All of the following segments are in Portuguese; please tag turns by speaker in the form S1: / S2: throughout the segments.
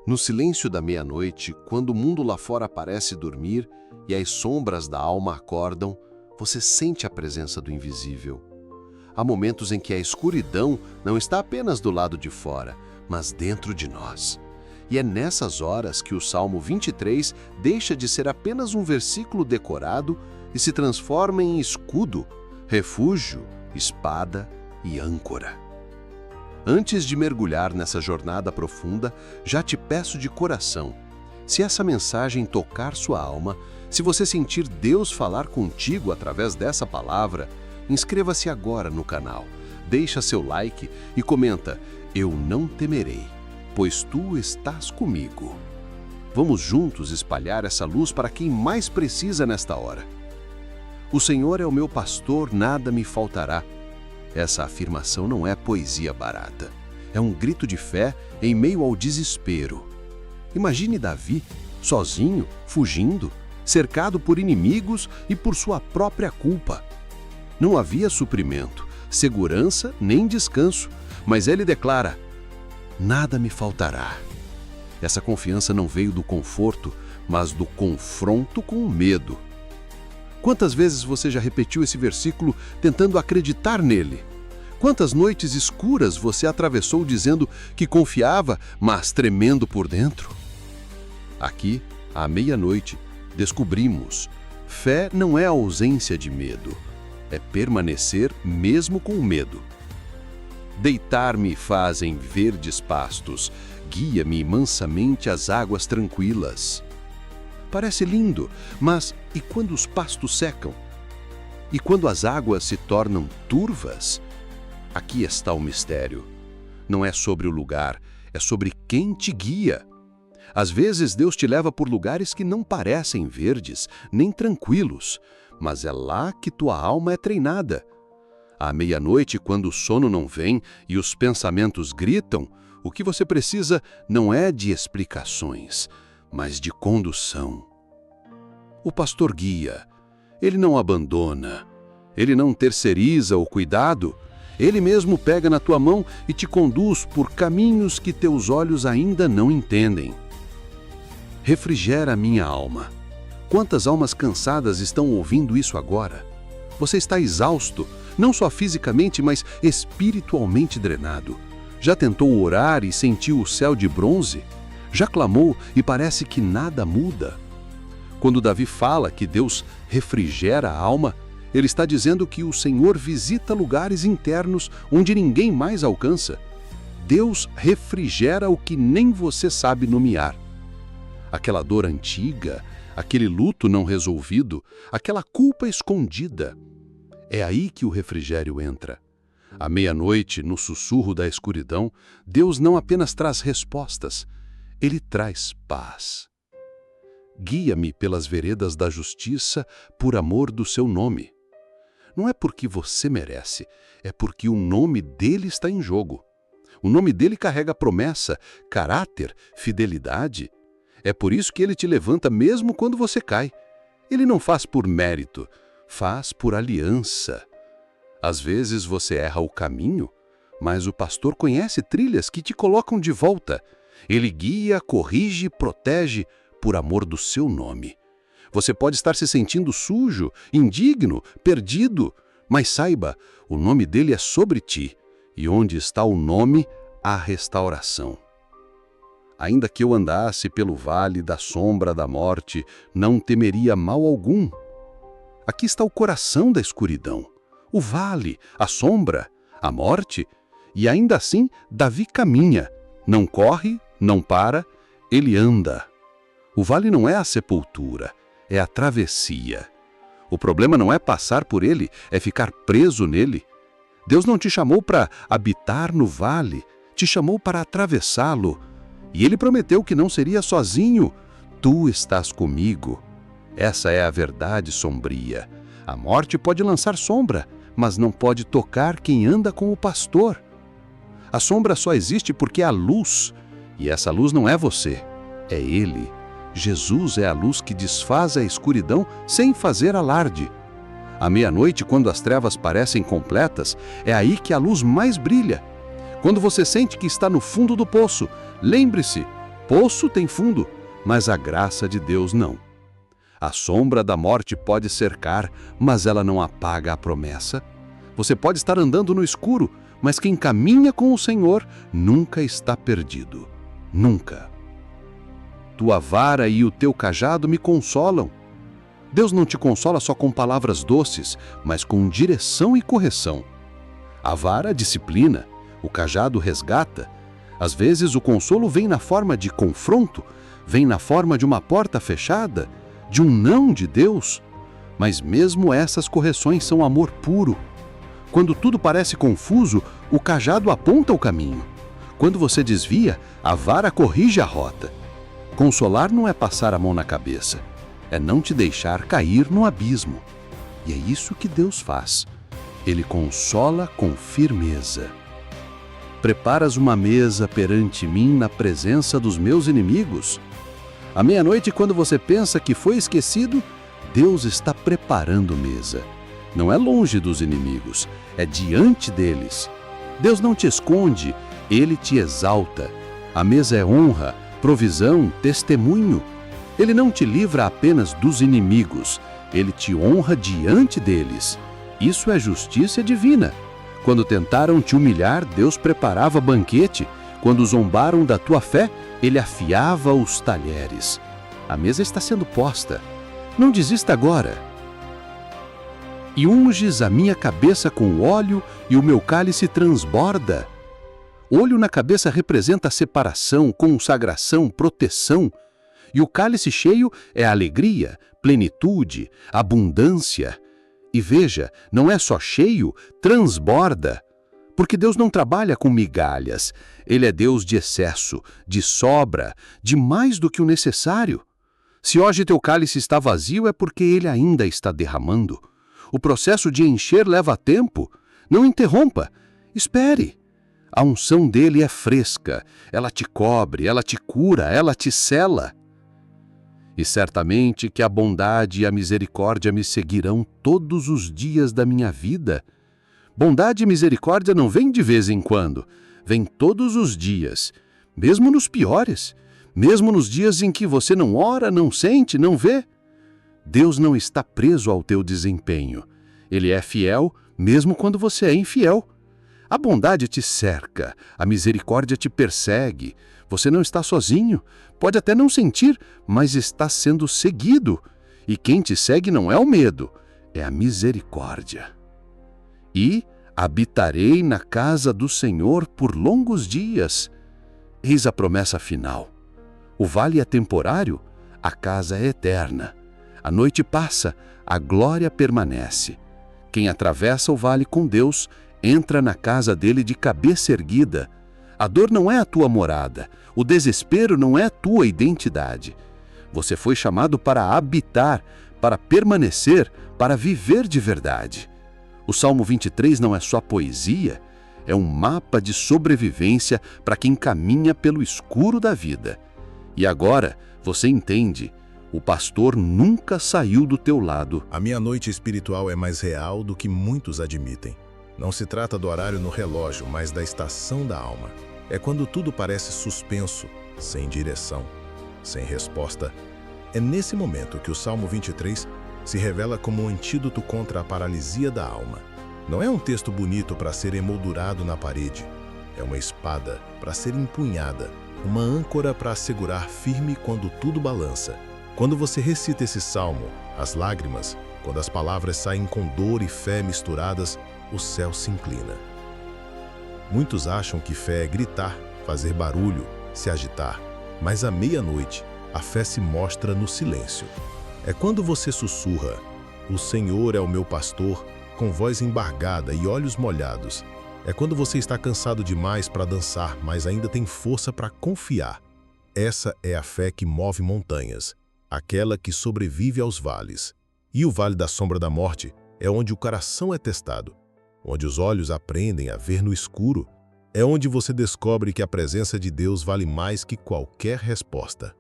S1: No silêncio da meia-noite, quando o mundo lá fora parece dormir e as sombras da alma acordam, você sente a presença do invisível. Há momentos em que a escuridão não está apenas do lado de fora, mas dentro de nós. E é nessas horas que o Salmo 23 deixa de ser apenas um versículo decorado e se transforma em escudo, refúgio, espada e âncora. Antes de mergulhar nessa jornada profunda, já te peço de coração, se essa mensagem tocar sua alma, se você sentir Deus falar contigo através dessa palavra, inscreva-se agora no canal, deixa seu like e comenta: "Eu não temerei, pois tu estás comigo." Vamos juntos espalhar essa luz para quem mais precisa nesta hora. O Senhor é o meu pastor, nada me faltará. Essa afirmação não é poesia barata. É um grito de fé em meio ao desespero. Imagine Davi, sozinho, fugindo, cercado por inimigos e por sua própria culpa. Não havia suprimento, segurança nem descanso, mas ele declara: "Nada me faltará." Essa confiança não veio do conforto, mas do confronto com o medo. Quantas vezes você já repetiu esse versículo tentando acreditar nele? Quantas noites escuras você atravessou dizendo que confiava, mas tremendo por dentro? Aqui, à meia-noite, descobrimos: fé não é a ausência de medo, é permanecer mesmo com o medo. Deitar-me faz em verdes pastos, guia-me mansamente às águas tranquilas. Parece lindo, mas e quando os pastos secam? E quando as águas se tornam turvas? Aqui está o mistério. Não é sobre o lugar, é sobre quem te guia. Às vezes Deus te leva por lugares que não parecem verdes, nem tranquilos, mas é lá que tua alma é treinada. À meia-noite, quando o sono não vem e os pensamentos gritam, o que você precisa não é de explicações, mas de condução. O pastor guia. Ele não abandona. Ele não terceiriza o cuidado. Ele mesmo pega na tua mão e te conduz por caminhos que teus olhos ainda não entendem. Refrigera a minha alma. Quantas almas cansadas estão ouvindo isso agora? Você está exausto, não só fisicamente, mas espiritualmente drenado. Já tentou orar e sentiu o céu de bronze? Já clamou e parece que nada muda? Quando Davi fala que Deus refrigera a alma, ele está dizendo que o Senhor visita lugares internos onde ninguém mais alcança. Deus refrigera o que nem você sabe nomear. Aquela dor antiga, aquele luto não resolvido, aquela culpa escondida. É aí que o refrigério entra. À meia-noite, no sussurro da escuridão, Deus não apenas traz respostas, Ele traz paz. Guia-me pelas veredas da justiça por amor do seu nome. Não é porque você merece, é porque o nome dele está em jogo. O nome dele carrega promessa, caráter, fidelidade. É por isso que ele te levanta mesmo quando você cai. Ele não faz por mérito, faz por aliança. Às vezes você erra o caminho, mas o pastor conhece trilhas que te colocam de volta. Ele guia, corrige, protege por amor do seu nome. Você pode estar se sentindo sujo, indigno, perdido, mas saiba, o nome dele é sobre ti, e onde está o nome, há restauração. Ainda que eu andasse pelo vale da sombra da morte, não temeria mal algum. Aqui está o coração da escuridão, o vale, a sombra, a morte, e ainda assim Davi caminha, não corre, não para, ele anda. O vale não é a sepultura, é a travessia. O problema não é passar por ele, é ficar preso nele. Deus não te chamou para habitar no vale, te chamou para atravessá-lo. E ele prometeu que não seria sozinho. Tu estás comigo. Essa é a verdade sombria. A morte pode lançar sombra, mas não pode tocar quem anda com o pastor. A sombra só existe porque há luz, e essa luz não é você, é ele. Jesus é a luz que desfaz a escuridão sem fazer alarde. À meia-noite, quando as trevas parecem completas, é aí que a luz mais brilha. Quando você sente que está no fundo do poço, lembre-se,
S2: Poço tem fundo, mas a graça de Deus não. A sombra da morte pode cercar, mas ela não apaga a promessa. Você pode estar andando no escuro, mas quem caminha com o Senhor nunca está perdido. Nunca. Tua vara e o teu cajado me consolam. Deus não te consola só com palavras doces, mas com direção e correção. A vara disciplina, o cajado resgata. Às vezes o consolo vem na forma de confronto, vem na forma de uma porta fechada, de um não de Deus. Mas mesmo essas correções são amor puro. Quando tudo parece confuso, o cajado aponta o caminho. Quando você desvia, a vara corrige a rota. Consolar não é passar a mão na cabeça, é não te deixar cair no abismo. E é isso que Deus faz. Ele consola com firmeza. Preparas uma mesa perante mim na presença dos meus inimigos. À meia-noite, quando você pensa que foi esquecido, Deus está preparando mesa. Não é longe dos inimigos, é diante deles. Deus não te esconde, Ele te exalta. A mesa é honra, provisão, testemunho. Ele não te livra apenas dos inimigos, Ele te honra diante deles. Isso é justiça divina. Quando tentaram te humilhar, Deus preparava banquete. Quando zombaram da tua fé, Ele afiava os talheres. A mesa está sendo posta. Não desista agora. E unges a minha cabeça com óleo e o meu cálice transborda. Olho na cabeça representa separação, consagração, proteção. E o cálice cheio é alegria, plenitude, abundância. E veja, não é só cheio, transborda. Porque Deus não trabalha com migalhas. Ele é Deus de excesso, de sobra, de mais do que o necessário. Se hoje teu cálice está vazio, é porque ele ainda está derramando. O processo de encher leva tempo. Não interrompa. Espere. A unção dele é fresca. Ela te cobre, ela te cura, ela te sela. E certamente que a bondade e a misericórdia me seguirão todos os dias da minha vida. Bondade e misericórdia não vêm de vez em quando, vêm todos os dias, mesmo nos piores, mesmo nos dias em que você não ora, não sente, não vê. Deus não está preso ao teu desempenho. Ele é fiel, mesmo quando você é infiel. A bondade te cerca, a misericórdia te persegue. Você não está sozinho, pode até não sentir, mas está sendo seguido. E quem te segue não é o medo, é a misericórdia. E habitarei na casa do Senhor por longos dias. Eis a promessa final. O vale é temporário, a casa é eterna. A noite passa, a glória permanece. Quem atravessa o vale com Deus, entra na casa dele de cabeça erguida. A dor não é a tua morada, o desespero não é a tua identidade. Você foi chamado para habitar, para permanecer, para viver de verdade. O Salmo 23 não é só poesia, é um mapa de sobrevivência para quem caminha pelo escuro da vida. E agora você entende, o pastor nunca saiu do teu lado.
S3: A minha noite espiritual é mais real do que muitos admitem. Não se trata do horário no relógio, mas da estação da alma. É quando tudo parece suspenso, sem direção, sem resposta. É nesse momento que o Salmo 23 se revela como um antídoto contra a paralisia da alma. Não é um texto bonito para ser emoldurado na parede. É uma espada para ser empunhada, uma âncora para assegurar firme quando tudo balança. Quando você recita esse salmo, as lágrimas, quando as palavras saem com dor e fé misturadas, o céu se inclina. Muitos acham que fé é gritar, fazer barulho, se agitar, mas à meia-noite, a fé se mostra no silêncio. É quando você sussurra, "O Senhor é o meu pastor", com voz embargada e olhos molhados. É quando você está cansado demais para dançar, mas ainda tem força para confiar. Essa é a fé que move montanhas, aquela que sobrevive aos vales. E o vale da sombra da morte é onde o coração é testado, onde os olhos aprendem a ver no escuro. É onde você descobre que a presença de Deus vale mais que qualquer resposta.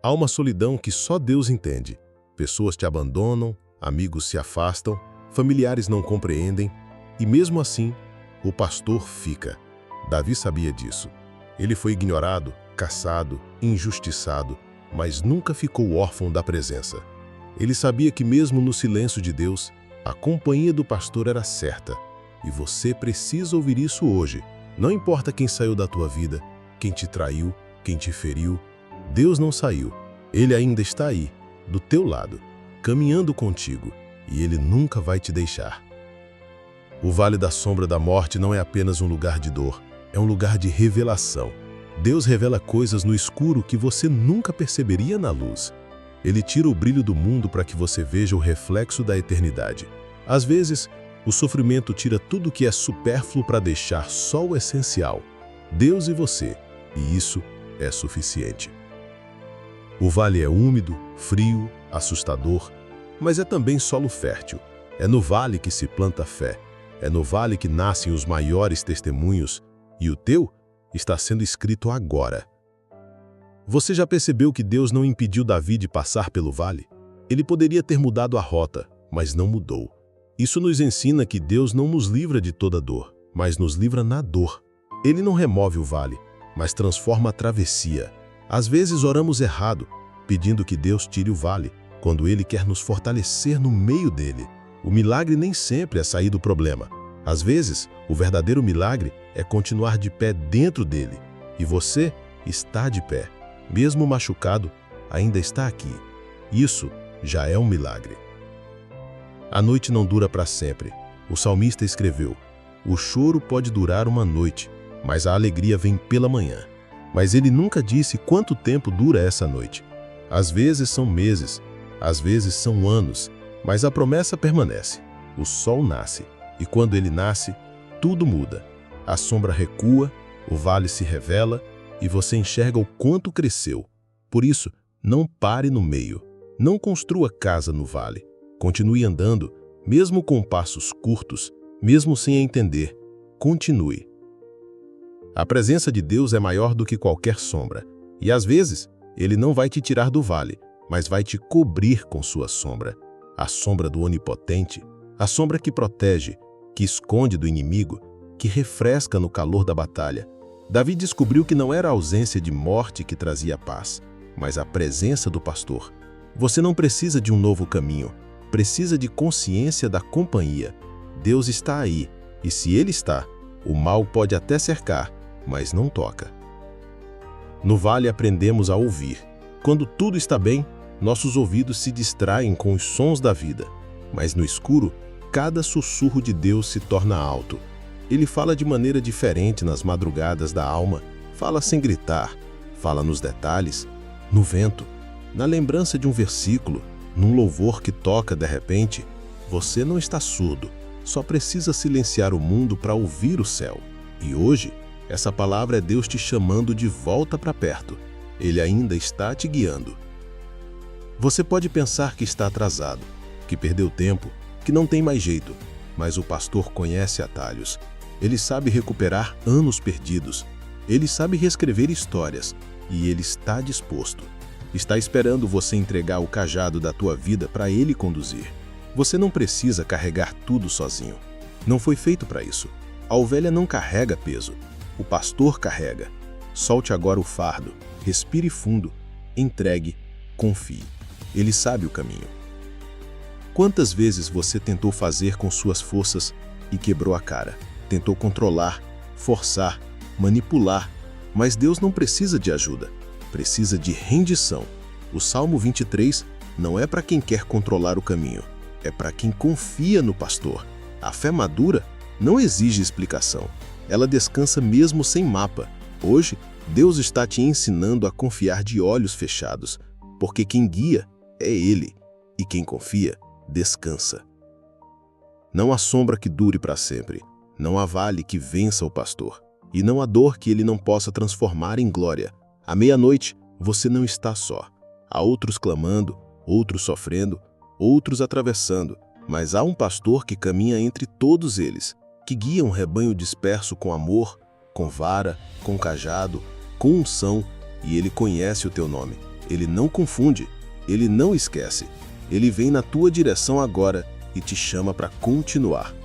S3: Há uma solidão que só Deus entende. Pessoas te abandonam, amigos se afastam, familiares não compreendem, e mesmo assim, o pastor fica. Davi sabia disso. Ele foi ignorado, fracassado, injustiçado, mas nunca ficou órfão da presença. Ele sabia que mesmo no silêncio de Deus, a companhia do pastor era certa. E você precisa ouvir isso hoje. Não importa quem saiu da tua vida, quem te traiu, quem te feriu, Deus não saiu. Ele ainda está aí, do teu lado, caminhando contigo, e Ele nunca vai te deixar. O Vale da Sombra da Morte não é apenas um lugar de dor, é um lugar de revelação. Deus revela coisas no escuro que você nunca perceberia na luz. Ele tira o brilho do mundo para que você veja o reflexo da eternidade. Às vezes, o sofrimento tira tudo que é supérfluo para deixar só o essencial, Deus e você, e isso é suficiente. O vale é úmido, frio, assustador, mas é também solo fértil. É no vale que se planta fé, é no vale que nascem os maiores testemunhos, e o teu está sendo escrito agora. Você já percebeu que Deus não impediu Davi de passar pelo vale? Ele poderia ter mudado a rota, mas não mudou. Isso nos ensina que Deus não nos livra de toda dor, mas nos livra na dor. Ele não remove o vale, mas transforma a travessia. Às vezes oramos errado, pedindo que Deus tire o vale, quando Ele quer nos fortalecer no meio dele. O milagre nem sempre é sair do problema. Às vezes, o verdadeiro milagre é continuar de pé dentro dele. E você está de pé. Mesmo machucado, ainda está aqui. Isso já é um milagre. A noite não dura para sempre. O salmista escreveu: o choro pode durar uma noite, mas a alegria vem pela manhã. Mas ele nunca disse quanto tempo dura essa noite. Às vezes são meses, às vezes são anos, mas a promessa permanece. O sol nasce, e quando ele nasce, tudo muda. A sombra recua, o vale se revela, e você enxerga o quanto cresceu. Por isso, não pare no meio. Não construa casa no vale. Continue andando, mesmo com passos curtos, mesmo sem entender. Continue. A presença de Deus é maior do que qualquer sombra. E às vezes, Ele não vai te tirar do vale, mas vai te cobrir com sua sombra. A sombra do Onipotente, a sombra que protege, que esconde do inimigo, que refresca no calor da batalha. Davi descobriu que não era a ausência de morte que trazia paz, mas a presença do pastor. Você não precisa de um novo caminho, precisa de consciência da companhia. Deus está aí, e se Ele está, o mal pode até cercar, mas não toca. No vale aprendemos a ouvir. Quando tudo está bem, nossos ouvidos se distraem com os sons da vida. Mas no escuro, cada sussurro de Deus se torna alto. Ele fala de maneira diferente nas madrugadas da alma, fala sem gritar, fala nos detalhes, no vento, na lembrança de um versículo, num louvor que toca de repente. Você não está surdo, só precisa silenciar o mundo para ouvir o céu. E hoje, essa palavra é Deus te chamando de volta para perto. Ele ainda está te guiando. Você pode pensar que está atrasado, que perdeu tempo, que não tem mais jeito, mas o pastor conhece atalhos. Ele sabe recuperar anos perdidos. Ele sabe reescrever histórias. E Ele está disposto. Está esperando você entregar o cajado da tua vida para Ele conduzir. Você não precisa carregar tudo sozinho. Não foi feito para isso. A ovelha não carrega peso. O pastor carrega. Solte agora o fardo. Respire fundo. Entregue. Confie. Ele sabe o caminho. Quantas vezes você tentou fazer com suas forças e quebrou a cara? Tentou controlar, forçar, manipular, mas Deus não precisa de ajuda, precisa de rendição. O Salmo 23 não é para quem quer controlar o caminho, é para quem confia no pastor. A fé madura não exige explicação, ela descansa mesmo sem mapa. Hoje, Deus está te ensinando a confiar de olhos fechados, porque quem guia é Ele, e quem confia, descansa. Não há sombra que dure para sempre. Não há vale que vença o pastor, e não há dor que ele não possa transformar em glória. À meia-noite, você não está só. Há outros clamando, outros sofrendo, outros atravessando, mas há um pastor que caminha entre todos eles, que guia um rebanho disperso com amor, com vara, com cajado, com unção, e ele conhece o teu nome. Ele não confunde, ele não esquece. Ele vem na tua direção agora e te chama para continuar.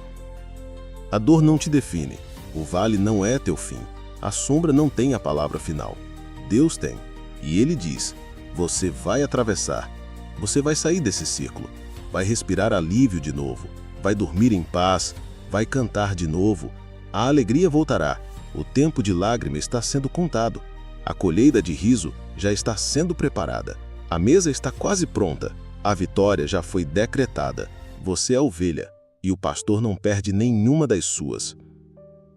S3: A dor não te define, o vale não é teu fim, a sombra não tem a palavra final. Deus tem. E Ele diz: você vai atravessar. Você vai sair desse círculo. Vai respirar alívio de novo. Vai dormir em paz. Vai cantar de novo. A alegria voltará. O tempo de lágrima está sendo contado. A colheita de riso já está sendo preparada. A mesa está quase pronta. A vitória já foi decretada. Você é a ovelha, e o pastor não perde nenhuma das suas.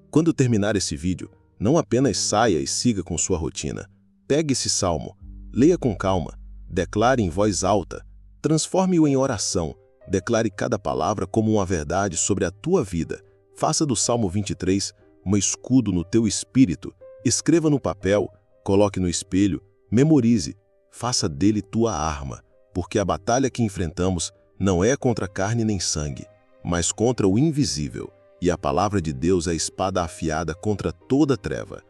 S3: Quando terminar esse vídeo, não apenas saia e siga com sua rotina. Pegue esse salmo, leia com calma, declare em voz alta, transforme-o em oração, declare cada palavra como uma verdade sobre a tua vida. Faça do Salmo 23 um escudo no teu espírito, escreva no papel, coloque no espelho, memorize, faça dele tua arma, porque a batalha que enfrentamos não é contra carne nem sangue, mas contra o invisível, e a palavra de Deus é a espada afiada contra toda treva.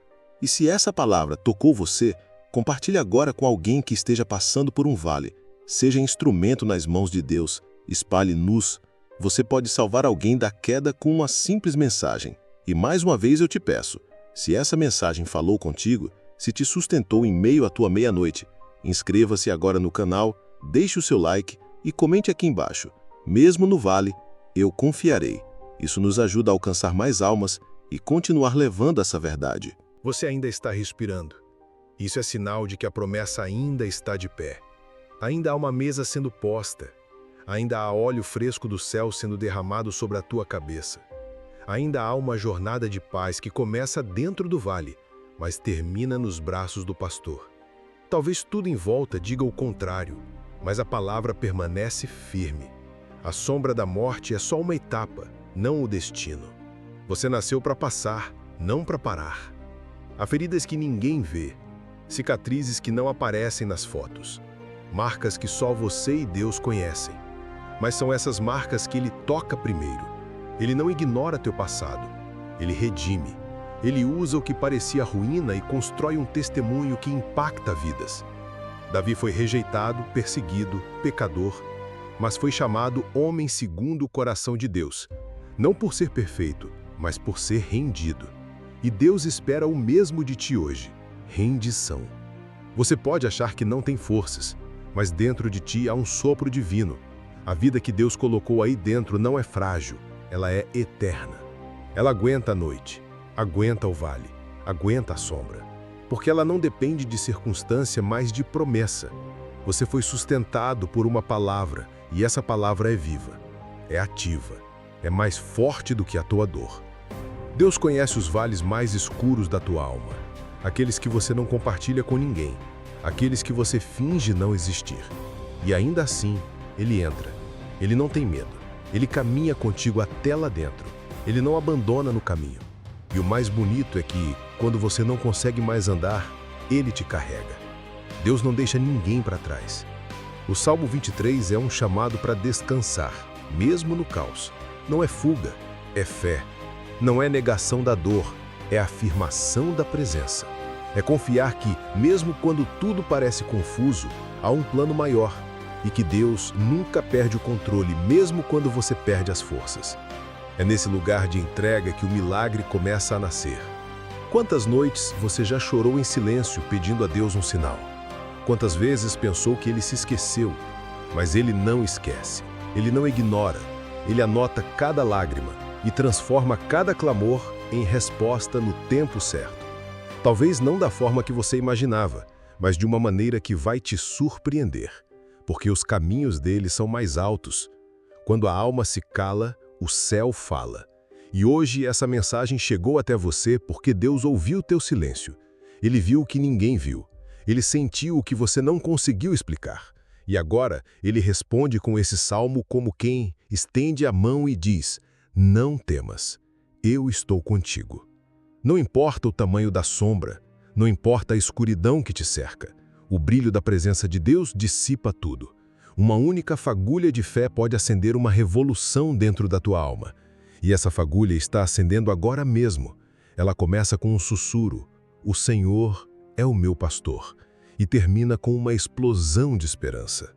S3: E se essa palavra tocou você, compartilhe agora com alguém que esteja passando por um vale. Seja instrumento nas mãos de Deus, espalhe luz. Você pode salvar alguém da queda com uma simples mensagem. E mais uma vez eu te peço, se essa mensagem falou contigo, se te sustentou em meio à tua meia-noite, inscreva-se agora no canal, deixe o seu like e comente aqui embaixo. Mesmo no vale, eu confiarei. Isso nos ajuda a alcançar mais almas e continuar levando essa verdade.
S4: Você ainda está respirando. Isso é sinal de que a promessa ainda está de pé. Ainda há uma mesa sendo posta. Ainda há óleo fresco do céu sendo derramado sobre a tua cabeça. Ainda há uma jornada de paz que começa dentro do vale, mas termina nos braços do pastor. Talvez tudo em volta diga o contrário, mas a palavra permanece firme. A sombra da morte é só uma etapa, não o destino. Você nasceu para passar, não para parar. Há feridas que ninguém vê, cicatrizes que não aparecem nas fotos, marcas que só você e Deus conhecem. Mas são essas marcas que Ele toca primeiro. Ele não ignora teu passado, Ele redime. Ele usa o que parecia ruína e constrói um testemunho que impacta vidas. Davi foi rejeitado, perseguido, pecador, mas foi chamado homem segundo o coração de Deus, não por ser perfeito, mas por ser rendido. E Deus espera o mesmo de ti hoje, rendição. Você pode achar que não tem forças, mas dentro de ti há um sopro divino. A vida que Deus colocou aí dentro não é frágil, ela é eterna. Ela aguenta a noite, aguenta o vale, aguenta a sombra, porque ela não depende de circunstância, mas de promessa. Você foi sustentado por uma palavra, e essa palavra é viva, é ativa, é mais forte do que a tua dor. Deus conhece os vales mais escuros da tua alma, aqueles que você não compartilha com ninguém, aqueles que você finge não existir. E ainda assim, Ele entra. Ele não tem medo. Ele caminha contigo até lá dentro. Ele não abandona no caminho. E o mais bonito é que, quando você não consegue mais andar, Ele te carrega. Deus não deixa ninguém para trás. O Salmo 23 é um chamado para descansar, mesmo no caos. Não é fuga, é fé. Não é negação da dor, é afirmação da presença. É confiar que, mesmo quando tudo parece confuso, há um plano maior. E que Deus nunca perde o controle, mesmo quando você perde as forças. É nesse lugar de entrega que o milagre começa a nascer. Quantas noites você já chorou em silêncio pedindo a Deus um sinal? Quantas vezes pensou que Ele se esqueceu? Mas Ele não esquece, Ele não ignora. Ele anota cada lágrima e transforma cada clamor em resposta no tempo certo. Talvez não da forma que você imaginava, mas de uma maneira que vai te surpreender. Porque os caminhos dele são mais altos. Quando a alma se cala, o céu fala. E hoje essa mensagem chegou até você porque Deus ouviu teu silêncio. Ele viu o que ninguém viu. Ele sentiu o que você não conseguiu explicar. E agora ele responde com esse salmo como quem estende a mão e diz: não temas, eu estou contigo. Não importa o tamanho da sombra, não importa a escuridão que te cerca. O brilho da presença de Deus dissipa tudo. Uma única fagulha de fé pode acender uma revolução dentro da tua alma. E essa fagulha está acendendo agora mesmo. Ela começa com um sussurro: o Senhor é o meu pastor. E termina com uma explosão de esperança.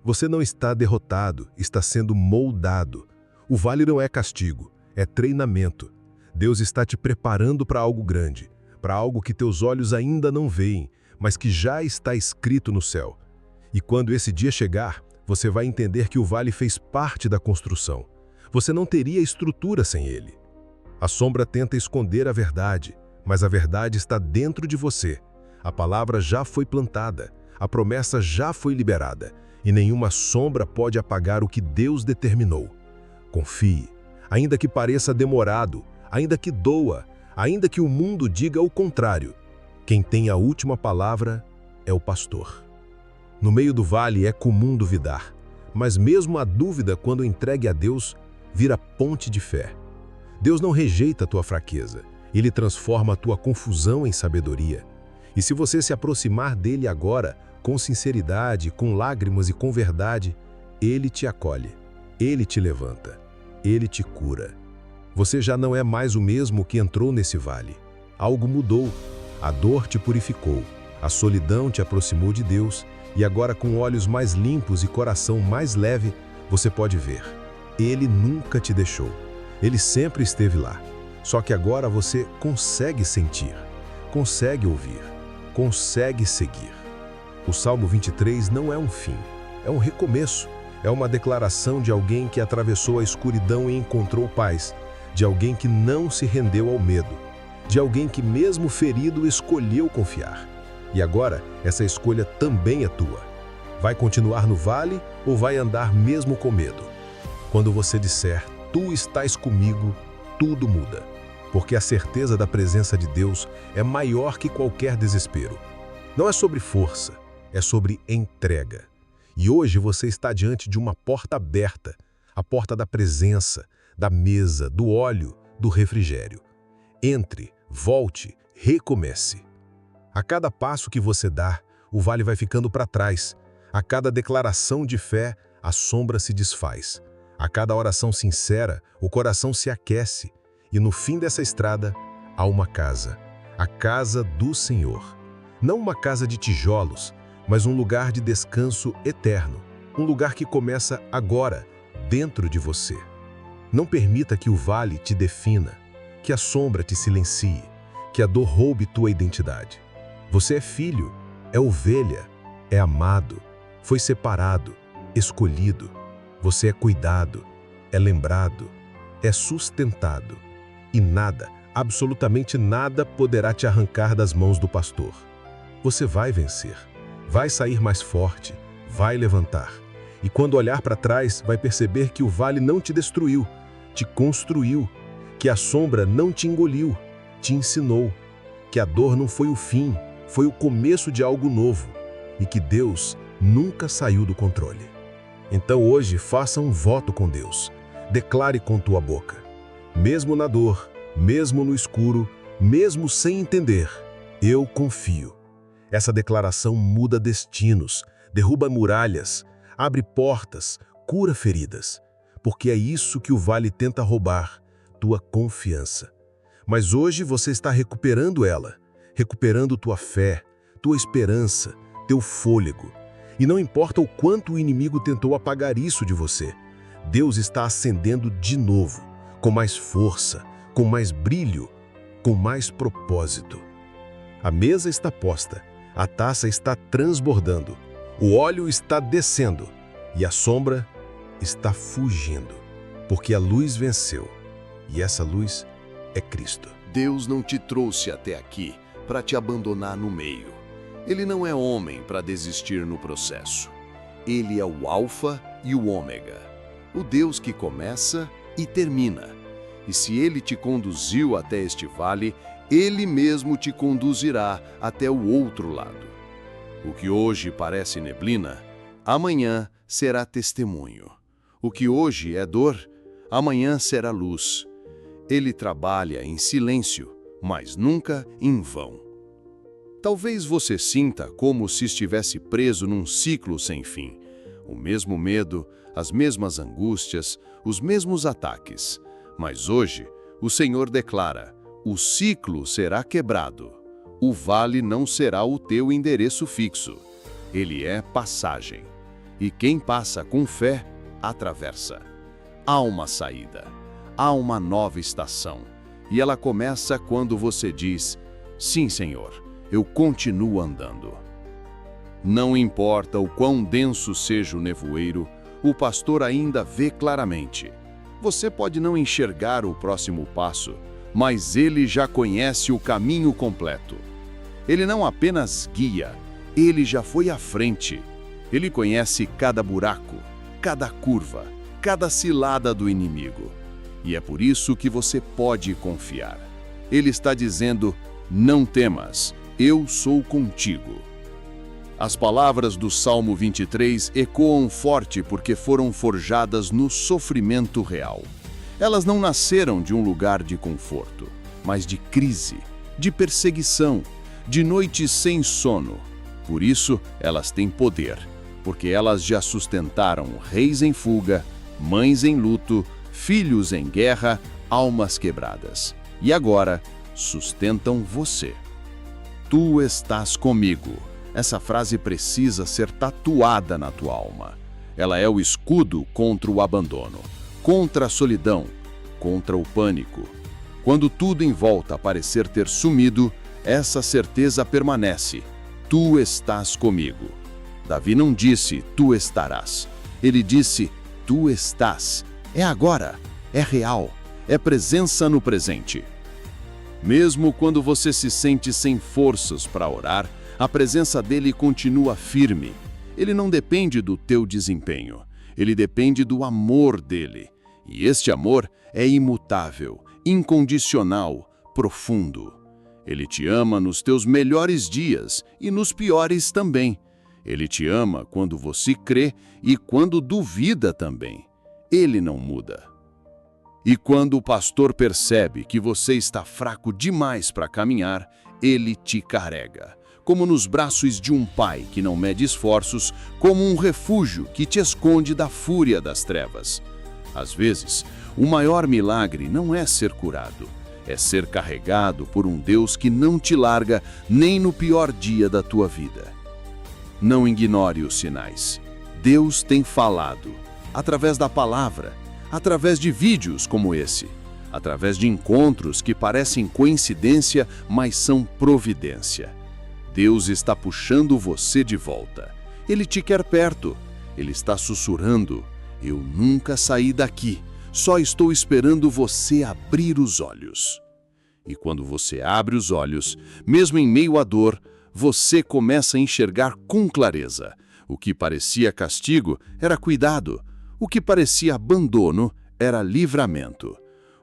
S4: Você não está derrotado, está sendo moldado. O vale não é castigo, é treinamento. Deus está te preparando para algo grande, para algo que teus olhos ainda não veem, mas que já está escrito no céu. E quando esse dia chegar, você vai entender que o vale fez parte da construção. Você não teria estrutura sem ele. A sombra tenta esconder a verdade, mas a verdade está dentro de você. A palavra já foi plantada, a promessa já foi liberada, e nenhuma sombra pode apagar o que Deus determinou. Confie, ainda que pareça demorado, ainda que doa, ainda que o mundo diga o contrário. Quem tem a última palavra é o pastor. No meio do vale é comum duvidar, mas mesmo a dúvida, quando entregue a Deus, vira ponte de fé. Deus não rejeita a tua fraqueza, Ele transforma a tua confusão em sabedoria. E se você se aproximar dele agora, com sinceridade, com lágrimas e com verdade, Ele te acolhe, Ele te levanta, Ele te cura. Você já não é mais o mesmo que entrou nesse vale. Algo mudou, a dor te purificou, a solidão te aproximou de Deus, e agora, com olhos mais limpos e coração mais leve, você pode ver. Ele nunca te deixou. Ele sempre esteve lá. Só que agora você consegue sentir, consegue ouvir, consegue seguir. O Salmo 23 não é um fim, é um recomeço. É uma declaração de alguém que atravessou a escuridão e encontrou paz, de alguém que não se rendeu ao medo, de alguém que, mesmo ferido, escolheu confiar. E agora, essa escolha também é tua. Vai continuar no vale ou vai andar mesmo com medo? Quando você disser, tu estás comigo, tudo muda. Porque a certeza da presença de Deus é maior que qualquer desespero. Não é sobre força, é sobre entrega. E hoje você está diante de uma porta aberta, a porta da presença, da mesa, do óleo, do refrigério. Entre, volte, recomece. A cada passo que você dá, o vale vai ficando para trás. A cada declaração de fé, a sombra se desfaz. A cada oração sincera, o coração se aquece. E no fim dessa estrada, há uma casa, a casa do Senhor. Não uma casa de tijolos, mas um lugar de descanso eterno. Um lugar que começa agora, dentro de você. Não permita que o vale te defina, que a sombra te silencie, que a dor roube tua identidade. Você é filho, é ovelha, é amado, foi separado, escolhido. Você é cuidado, é lembrado, é sustentado. E nada, absolutamente nada, poderá te arrancar das mãos do pastor. Você vai vencer, vai sair mais forte, vai levantar. E quando olhar para trás, vai perceber que o vale não te destruiu, te construiu, que a sombra não te engoliu, te ensinou, que a dor não foi o fim, foi o começo de algo novo, e que Deus nunca saiu do controle. Então hoje faça um voto com Deus. Declare com tua boca. Mesmo na dor, mesmo no escuro, mesmo sem entender, eu confio. Essa declaração muda destinos, derruba muralhas, abre portas, cura feridas. Porque é isso que o vale tenta roubar, tua confiança. Mas hoje você está recuperando ela, recuperando tua fé, tua esperança, teu fôlego. E não importa o quanto o inimigo tentou apagar isso de você, Deus está acendendo de novo, com mais força, com mais brilho, com mais propósito. A mesa está posta, a taça está transbordando, o óleo está descendo e a sombra está fugindo, porque a luz venceu, e essa luz é Cristo.
S1: Deus não te trouxe até aqui para te abandonar no meio. Ele não é homem para desistir no processo. Ele é o Alfa e o Ômega, o Deus que começa e termina. E se Ele te conduziu até este vale, Ele mesmo te conduzirá até o outro lado. O que hoje parece neblina, amanhã será testemunho. O que hoje é dor, amanhã será luz. Ele trabalha em silêncio, mas nunca em vão. Talvez você sinta como se estivesse preso num ciclo sem fim. O mesmo medo, as mesmas angústias, os mesmos ataques. Mas hoje, o Senhor declara, o ciclo será quebrado. O vale não será o teu endereço fixo. Ele é passagem. E quem passa com fé, atravessa. Há uma saída. Há uma nova estação. E ela começa quando você diz, sim, Senhor,
S2: eu continuo andando. Não importa o quão denso seja o nevoeiro, o pastor ainda vê claramente. Você pode não enxergar o próximo passo, mas ele já conhece o caminho completo. Ele não apenas guia, ele já foi à frente. Ele conhece cada buraco, cada curva, cada cilada do inimigo. E é por isso que você pode confiar. Ele está dizendo: não temas, eu sou contigo. As palavras do Salmo 23 ecoam forte porque foram forjadas no sofrimento real. Elas não nasceram de um lugar de conforto, mas de crise, de perseguição, de noites sem sono. Por isso, elas têm poder, porque elas já sustentaram reis em fuga, mães em luto, filhos em guerra, almas quebradas. E agora, sustentam você. Tu estás comigo. Essa frase precisa ser tatuada na tua alma. Ela é o escudo contra o abandono, contra a solidão, contra o pânico. Quando tudo em volta parecer ter sumido, essa certeza permanece. Tu estás comigo. Davi não disse, tu estarás. Ele disse, tu estás. É agora, é real, é presença no presente. Mesmo quando você se sente sem forças para orar, a presença dele continua firme. Ele não depende do teu desempenho, ele depende do amor dele. E este amor é imutável, incondicional, profundo. Ele te ama nos teus melhores dias e nos piores também. Ele te ama quando você crê e quando duvida também. Ele não muda. E quando o pastor percebe que você está fraco demais para caminhar, ele te carrega, como nos braços de um pai que não mede esforços, como um refúgio que te esconde da fúria das trevas. Às vezes, o maior milagre não é ser curado, é ser carregado por um Deus que não te larga nem no pior dia da tua vida. Não ignore os sinais. Deus tem falado, através da palavra, através de vídeos como esse, através de encontros que parecem coincidência, mas são providência. Deus está puxando você de volta. Ele te quer perto. Ele está sussurrando: eu nunca saí daqui, só estou esperando você abrir os olhos. E quando você abre os olhos, mesmo em meio à dor, você começa a enxergar com clareza. O que parecia castigo era cuidado. O que parecia abandono era livramento.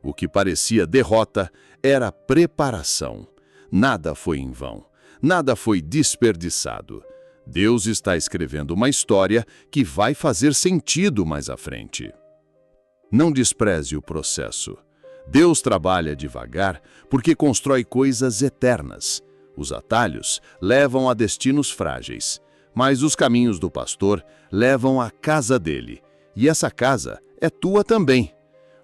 S2: O que parecia derrota era preparação. Nada foi em vão. Nada foi desperdiçado. Deus está escrevendo uma história que vai fazer sentido mais à frente. Não despreze o processo. Deus trabalha devagar porque constrói coisas eternas. Os atalhos levam a destinos frágeis, mas os caminhos do pastor levam à casa dele. E essa casa é tua também.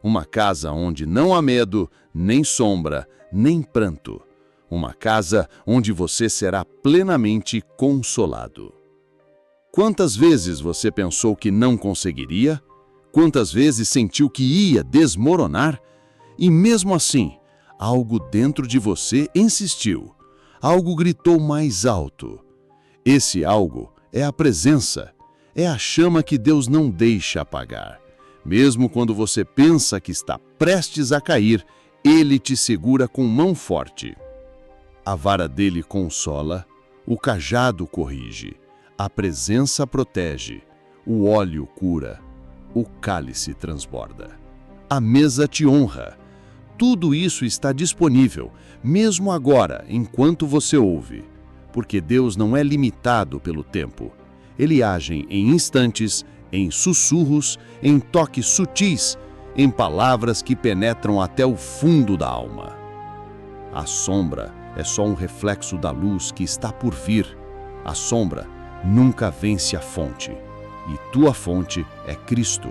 S2: Uma casa onde não há medo, nem sombra, nem pranto. Uma casa onde você será plenamente consolado. Quantas vezes você pensou que não conseguiria? Quantas vezes sentiu que ia desmoronar? E mesmo assim, algo dentro de você insistiu. Algo gritou mais alto. Esse algo é a presença. É a chama que Deus não deixa apagar. Mesmo quando você pensa que está prestes a cair, Ele te segura com mão forte. A vara dele consola, o cajado corrige, a presença protege, o óleo cura, o cálice transborda. A mesa te honra. Tudo isso está disponível, mesmo agora, enquanto você ouve. Porque Deus não é limitado pelo tempo. Ele age em instantes, em sussurros, em toques sutis, em palavras que penetram até o fundo da alma. A sombra é só um reflexo da luz que está por vir. A sombra nunca vence a fonte. E tua fonte é Cristo.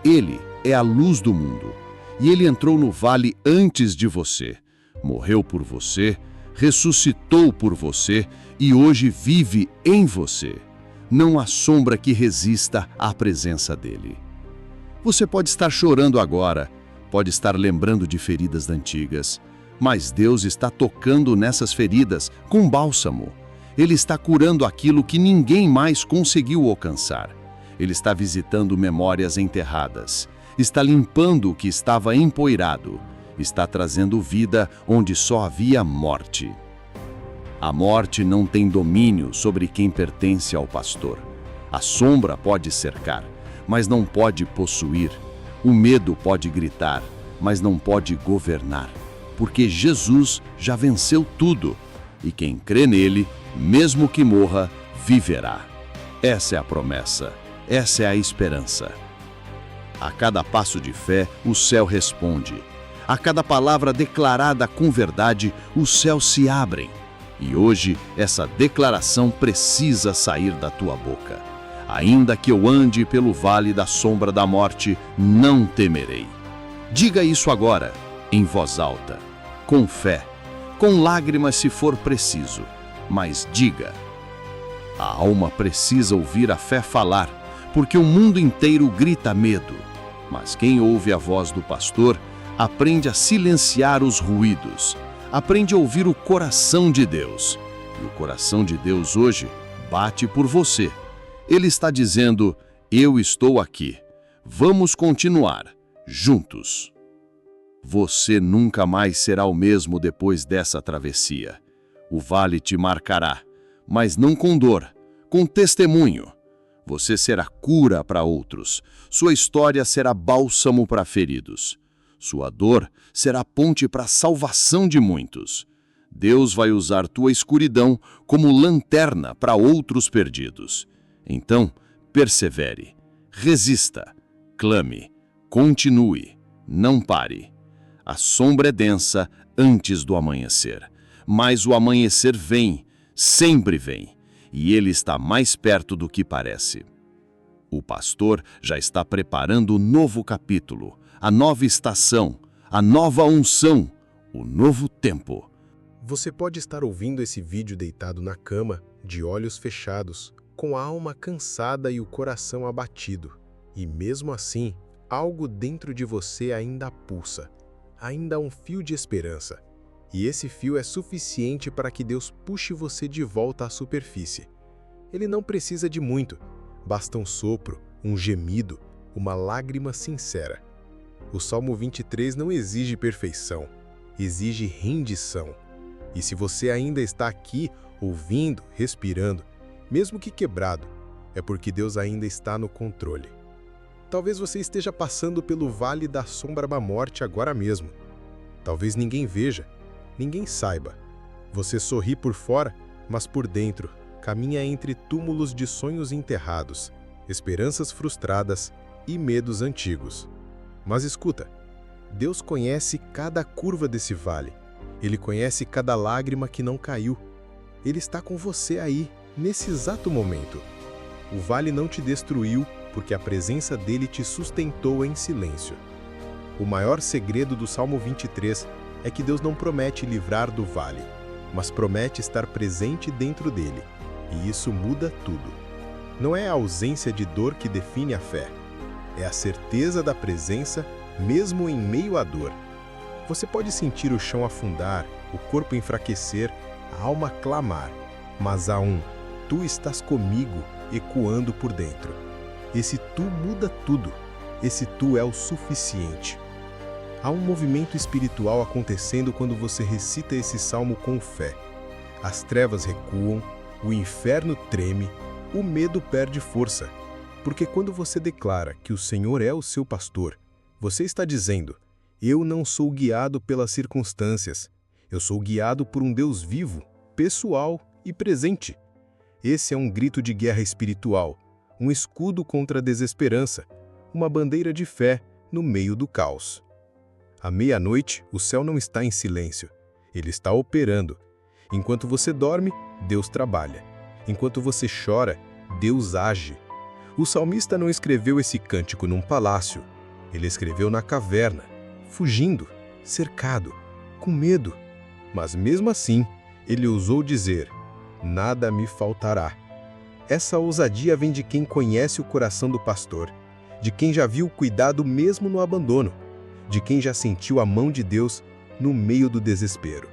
S2: Ele é a luz do mundo. E ele entrou no vale antes de você. Morreu por você, ressuscitou por você e hoje vive em você. Não há sombra que resista à presença dele. Você pode estar chorando agora, pode estar lembrando de feridas antigas, Mas Deus está tocando nessas feridas com bálsamo. Ele está curando aquilo que ninguém mais conseguiu alcançar. Ele está visitando memórias enterradas. Está limpando o que estava empoeirado. Está trazendo vida onde só havia morte. A morte não tem domínio sobre quem pertence ao pastor. A sombra pode cercar, mas não pode possuir. O medo pode gritar, mas não pode governar. Porque Jesus já venceu tudo. E quem crê nele, mesmo que morra, viverá. Essa é a promessa. Essa é a esperança. A cada passo de fé, o céu responde. A cada palavra declarada com verdade, os céus se abrem. E hoje, essa declaração precisa sair da tua boca. Ainda que eu ande pelo vale da sombra da morte, não temerei. Diga isso agora, em voz alta, com fé, com lágrimas se for preciso, mas diga. A alma precisa ouvir a fé falar, porque o mundo inteiro grita medo. Mas quem ouve a voz do pastor, aprende a silenciar os ruídos, aprende a ouvir o coração de Deus. E o coração de Deus hoje bate por você. Ele está dizendo, eu estou aqui. Vamos continuar, juntos. Você nunca mais será o mesmo depois dessa travessia. O vale te marcará, mas não com dor, com testemunho. Você será cura para outros. Sua história será bálsamo para feridos. Sua dor será ponte para a salvação de muitos. Deus vai usar tua escuridão como lanterna para outros perdidos. Então, persevere, resista, clame, continue, não pare. A sombra é densa antes do amanhecer, mas o amanhecer vem, sempre vem, e ele está mais perto do que parece. O pastor já está preparando o novo capítulo, a nova estação, a nova unção, o novo tempo.
S4: Você pode estar ouvindo esse vídeo deitado na cama, de olhos fechados, com a alma cansada e o coração abatido. E mesmo assim, algo dentro de você ainda pulsa. Ainda há um fio de esperança. E esse fio é suficiente para que Deus puxe você de volta à superfície. Ele não precisa de muito. Basta um sopro, um gemido, uma lágrima sincera. O Salmo 23 não exige perfeição, exige rendição. E se você ainda está aqui, ouvindo, respirando, mesmo que quebrado, é porque Deus ainda está no controle. Talvez você esteja passando pelo vale da sombra da morte agora mesmo. Talvez ninguém veja, ninguém saiba. Você sorri por fora, mas por dentro caminha entre túmulos de sonhos enterrados, esperanças frustradas e medos antigos. Mas escuta, Deus conhece cada curva desse vale. Ele conhece cada lágrima que não caiu. Ele está com você aí, nesse exato momento. O vale não te destruiu, porque a presença dele te sustentou em silêncio. O maior segredo do Salmo 23 é que Deus não promete livrar do vale, mas promete estar presente dentro dele. E isso muda tudo. Não é a ausência de dor que define a fé. É a certeza da presença, mesmo em meio à dor. Você pode sentir o chão afundar, o corpo enfraquecer, a alma clamar, mas há um "Tu estás comigo" ecoando por dentro. Esse "Tu" muda tudo. Esse "Tu" é o suficiente. Há um movimento espiritual acontecendo quando você recita esse salmo com fé. As trevas recuam, o inferno treme, o medo perde força. Porque quando você declara que o Senhor é o seu pastor, você está dizendo: eu não sou guiado pelas circunstâncias. Eu sou guiado por um Deus vivo, pessoal e presente. Esse é um grito de guerra espiritual, um escudo contra a desesperança, uma bandeira de fé no meio do caos. À meia-noite, o céu não está em silêncio. Ele está operando. Enquanto você dorme, Deus trabalha. Enquanto você chora, Deus age. O salmista não escreveu esse cântico num palácio. Ele escreveu na caverna, fugindo, cercado, com medo. Mas mesmo assim, ele ousou dizer: nada me faltará. Essa ousadia vem de quem conhece o coração do pastor, de quem já viu o cuidado mesmo no abandono, de quem já sentiu a mão de Deus no meio do desespero.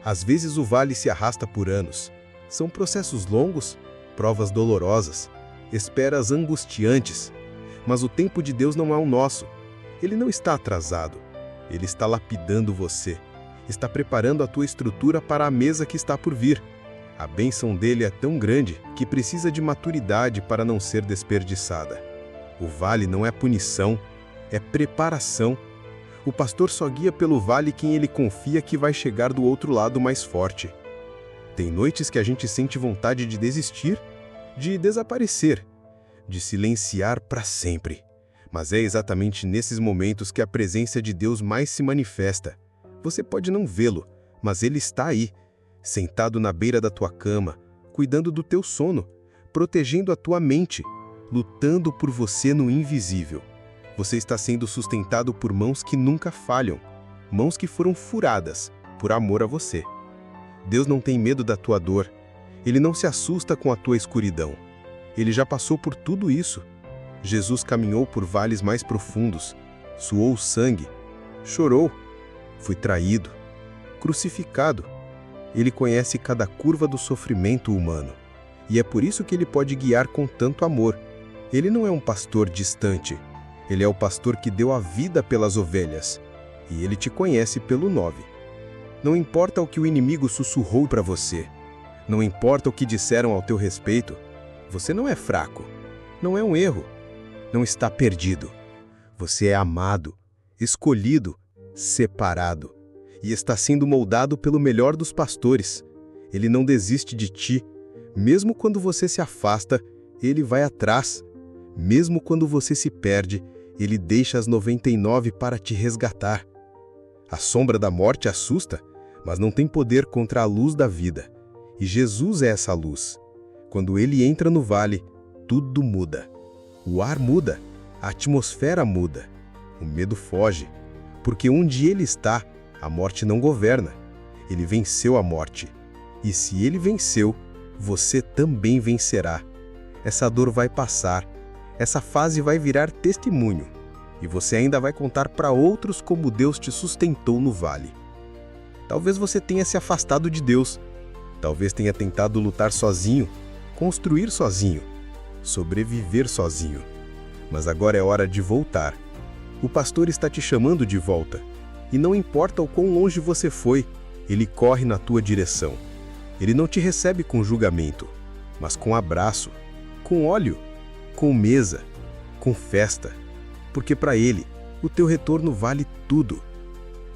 S4: Às vezes o vale se arrasta por anos. São processos longos, provas dolorosas, esperas angustiantes. Mas o tempo de Deus não é o nosso. Ele não está atrasado. Ele está lapidando você. Está preparando a tua estrutura para a mesa que está por vir. A bênção dele é tão grande que precisa de maturidade para não ser desperdiçada. O vale não é punição, é preparação. O pastor só guia pelo vale quem ele confia que vai chegar do outro lado mais forte. Tem noites que a gente sente vontade de desistir, de desaparecer, de silenciar para sempre. Mas é exatamente nesses momentos que a presença de Deus mais se manifesta. Você pode não vê-lo, mas ele está aí, sentado na beira da tua cama, cuidando do teu sono, protegendo a tua mente, lutando por você no invisível. Você está sendo sustentado por mãos que nunca falham, mãos que foram furadas por amor a você. Deus não tem medo da tua dor. Ele não se assusta com a tua escuridão. Ele já passou por tudo isso. Jesus caminhou por vales mais profundos, suou sangue, chorou, foi traído, crucificado. Ele conhece cada curva do sofrimento humano. E é por isso que ele pode guiar com tanto amor. Ele não é um pastor distante. Ele é o pastor que deu a vida pelas ovelhas. E ele te conhece pelo nome. Não importa o que o inimigo sussurrou para você. Não importa o que disseram ao teu respeito. Você não é fraco. Não é um erro. Não está perdido. Você é amado, escolhido, separado. E está sendo moldado pelo melhor dos pastores. Ele não desiste de ti. Mesmo quando você se afasta, ele vai atrás. Mesmo quando você se perde, ele deixa as 99 para te resgatar. A sombra da morte assusta, mas não tem poder contra a luz da vida. E Jesus é essa luz. Quando ele entra no vale, tudo muda. O ar muda, a atmosfera muda. O medo foge, porque onde ele está, a morte não governa. Ele venceu a morte. E se ele venceu, você também vencerá. Essa dor vai passar. Essa fase vai virar testemunho. E você ainda vai contar para outros como Deus te sustentou no vale. Talvez você tenha se afastado de Deus. Talvez tenha tentado lutar sozinho, construir sozinho, sobreviver sozinho. Mas agora é hora de voltar. O pastor está te chamando de volta. E não importa o quão longe você foi, ele corre na tua direção. Ele não te recebe com julgamento, mas com abraço, com óleo, com mesa, com festa. Porque para ele, o teu retorno vale tudo.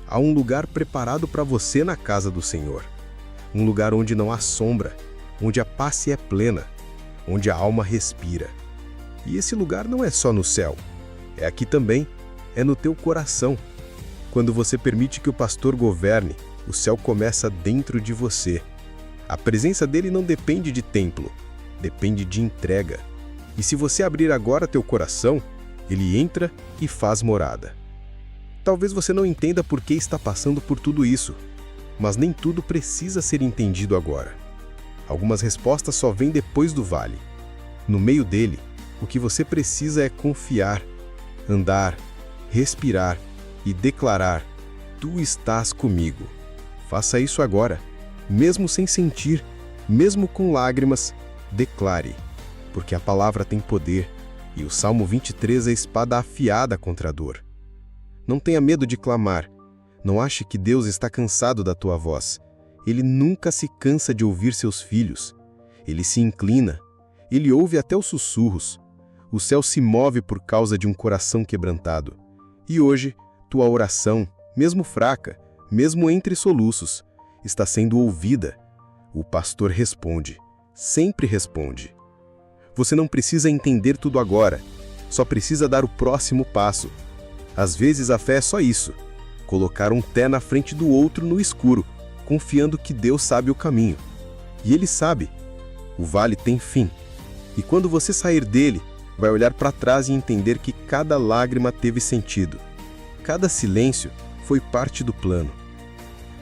S4: Há um lugar preparado para você na casa do Senhor. Um lugar onde não há sombra, onde a paz é plena, onde a alma respira. E esse lugar não é só no céu, é aqui também, é no teu coração. Quando você permite que o pastor governe, o céu começa dentro de você. A presença dele não depende de templo, depende de entrega. E se você abrir agora teu coração, ele entra e faz morada. Talvez você não entenda por que está passando por tudo isso, mas nem tudo precisa ser entendido agora. Algumas respostas só vêm depois do vale. No meio dele, o que você precisa é confiar, andar, respirar e declarar: tu estás comigo. Faça isso agora, mesmo sem sentir, mesmo com lágrimas, declare, porque a palavra tem poder, e o Salmo 23 é a espada afiada contra a dor. Não tenha medo de clamar, não ache que Deus está cansado da tua voz. Ele nunca se cansa de ouvir seus filhos. Ele se inclina, ele ouve até os sussurros. O céu se move por causa de um coração quebrantado. E hoje, tua oração, mesmo fraca, mesmo entre soluços, está sendo ouvida. O pastor responde, sempre responde. Você não precisa entender tudo agora, só precisa dar o próximo passo. Às vezes a fé é só isso, colocar um pé na frente do outro no escuro, confiando que Deus sabe o caminho. E Ele sabe. O vale tem fim. E quando você sair dele, vai olhar para trás e entender que cada lágrima teve sentido. Cada silêncio foi parte do plano.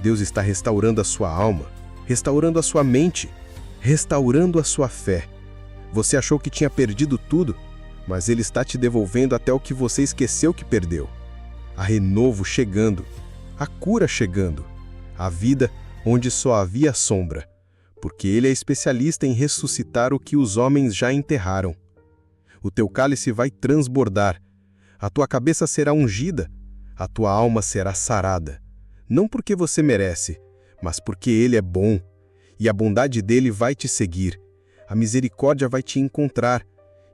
S4: Deus está restaurando a sua alma, restaurando a sua mente, restaurando a sua fé. Você achou que tinha perdido tudo, mas Ele está te devolvendo até o que você esqueceu que perdeu. Há renovo chegando, a cura chegando, a vida onde só havia sombra, porque Ele é especialista em ressuscitar o que os homens já enterraram. O teu cálice vai transbordar, a tua cabeça será ungida, a tua alma será sarada, não porque você merece, mas porque Ele é bom, e a bondade dele vai te seguir, a misericórdia vai te encontrar,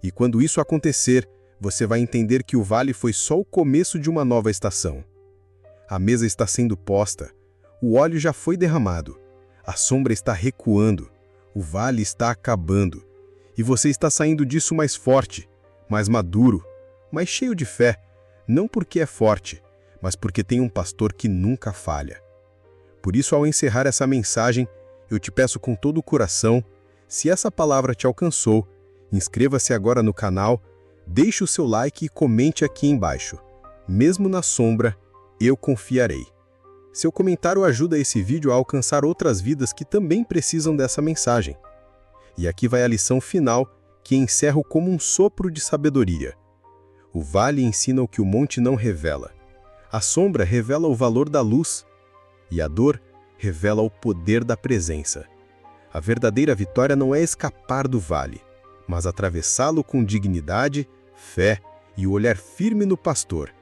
S4: e quando isso acontecer, você vai entender que o vale foi só o começo de uma nova estação. A mesa está sendo posta, o óleo já foi derramado, a sombra está recuando, o vale está acabando, e você está saindo disso mais forte, mais maduro, mais cheio de fé, não porque é forte, mas porque tem um pastor que nunca falha. Por isso, ao encerrar essa mensagem, eu te peço com todo o coração, se essa palavra te alcançou, inscreva-se agora no canal, deixe o seu like e comente aqui embaixo. Mesmo na sombra, eu confiarei. Seu comentário ajuda esse vídeo a alcançar outras vidas que também precisam dessa mensagem. E aqui vai a lição final, que encerro como um sopro de sabedoria. O vale ensina o que o monte não revela. A sombra revela o valor da luz. E a dor revela o poder da presença. A verdadeira vitória não é escapar do vale, mas atravessá-lo com dignidade, fé e o olhar firme no pastor.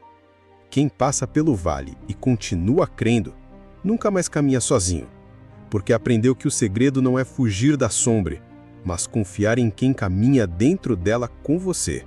S4: Quem passa pelo vale e continua crendo, nunca mais caminha sozinho, porque aprendeu que o segredo não é fugir da sombra, mas confiar em quem caminha dentro dela com você.